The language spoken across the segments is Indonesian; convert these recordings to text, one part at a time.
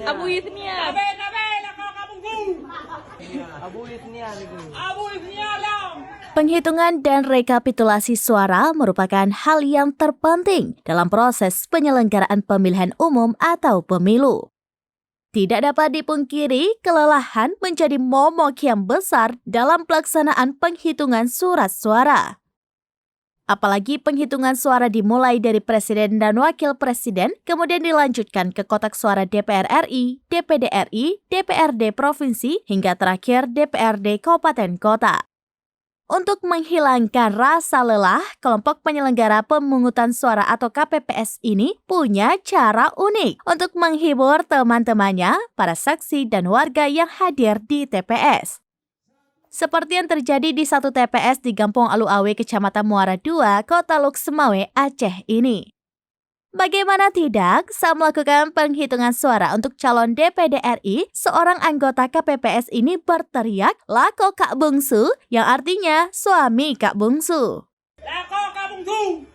Abu Yusniar. Penghitungan dan rekapitulasi suara merupakan hal yang terpenting dalam proses penyelenggaraan pemilihan umum atau pemilu. Tidak dapat dipungkiri, kelelahan menjadi momok yang besar dalam pelaksanaan penghitungan surat suara. Apalagi penghitungan suara dimulai dari presiden dan wakil presiden, kemudian dilanjutkan ke kotak suara DPR RI, DPD RI, DPRD provinsi, hingga terakhir DPRD kabupaten kota. Untuk menghilangkan rasa lelah, kelompok penyelenggara pemungutan suara atau KPPS ini punya cara unik untuk menghibur teman-temannya, para saksi dan warga yang hadir di TPS. Seperti yang terjadi di satu TPS di Gampong Alu-Awe, Kecamatan Muara II, Kota Luk Semawe, Aceh ini. Bagaimana tidak, saat melakukan penghitungan suara untuk calon DPD RI, seorang anggota KPPS ini berteriak, "Lako Kak Bungsu," yang artinya suami Kak Bungsu. Lako Kak Bungsu!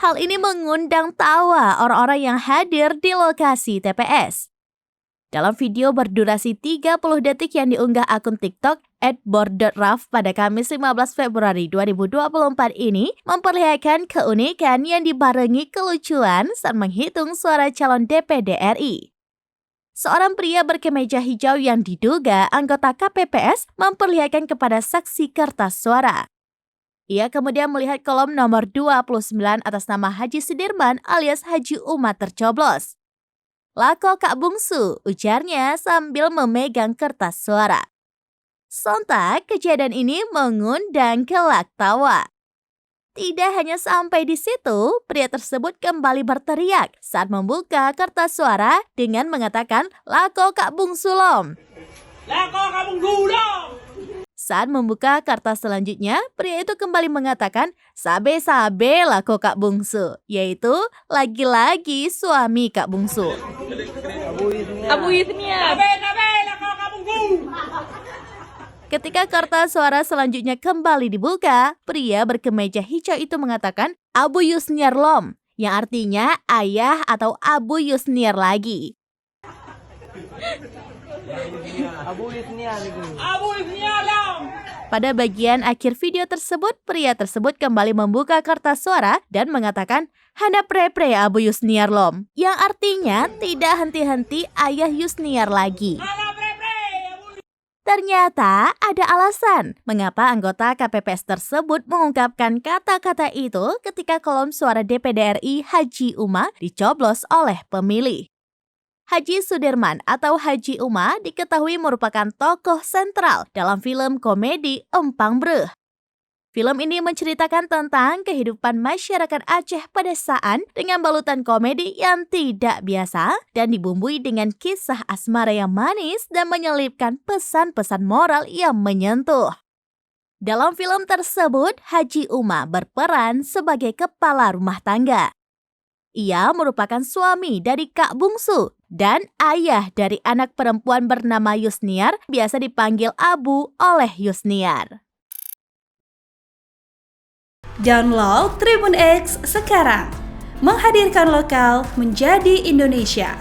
Hal ini mengundang tawa orang-orang yang hadir di lokasi TPS. Dalam video berdurasi 30 detik yang diunggah akun TikTok @bor.raf pada Kamis 15 Februari 2024 ini memperlihatkan keunikan yang dibarengi kelucuan saat menghitung suara calon DPD RI. Seorang pria berkemeja hijau yang diduga anggota KPPS memperlihatkan kepada saksi kertas suara. Ia kemudian melihat kolom nomor 29 atas nama Haji Sudirman alias Haji Umar tercoblos. "Lako Kak Bungsu," ujarnya sambil memegang kertas suara. Sontak, kejadian ini mengundang kelak tawa. Tidak hanya sampai di situ, pria tersebut kembali berteriak saat membuka kertas suara dengan mengatakan, "Lako Kak Bungsu lom." Lako Kak Bungsu dong! Saat membuka kertas selanjutnya, pria itu kembali mengatakan, "Sabe-sabe lako Kak Bungsu," yaitu lagi-lagi suami Kak Bungsu. Abu Yusniar. Sabe Lako Kak Bungsu! Ketika kertas suara selanjutnya kembali dibuka, pria berkemeja hijau itu mengatakan Abu Yusniar lom, yang artinya ayah atau Abu Yusniar lagi. Abu Yusniar dong! Pada bagian akhir video tersebut, pria tersebut kembali membuka kertas suara dan mengatakan "Handap repre Abu Yusniar lom", yang artinya tidak henti-henti ayah Yusniar lagi. Ternyata ada alasan mengapa anggota KPPS tersebut mengungkapkan kata-kata itu ketika kolom suara DPD RI Haji Umar dicoblos oleh pemilih. Haji Sudirman atau Haji Umar diketahui merupakan tokoh sentral dalam film komedi Empang Breuh. Film ini menceritakan tentang kehidupan masyarakat Aceh pedesaan dengan balutan komedi yang tidak biasa dan dibumbui dengan kisah asmara yang manis dan menyelipkan pesan-pesan moral yang menyentuh. Dalam film tersebut, Haji Umar berperan sebagai kepala rumah tangga. Ia merupakan suami dari Kak Bungsu dan ayah dari anak perempuan bernama Yusniar, biasa dipanggil Abu oleh Yusniar. Download Tribun X sekarang, menghadirkan lokal menjadi Indonesia.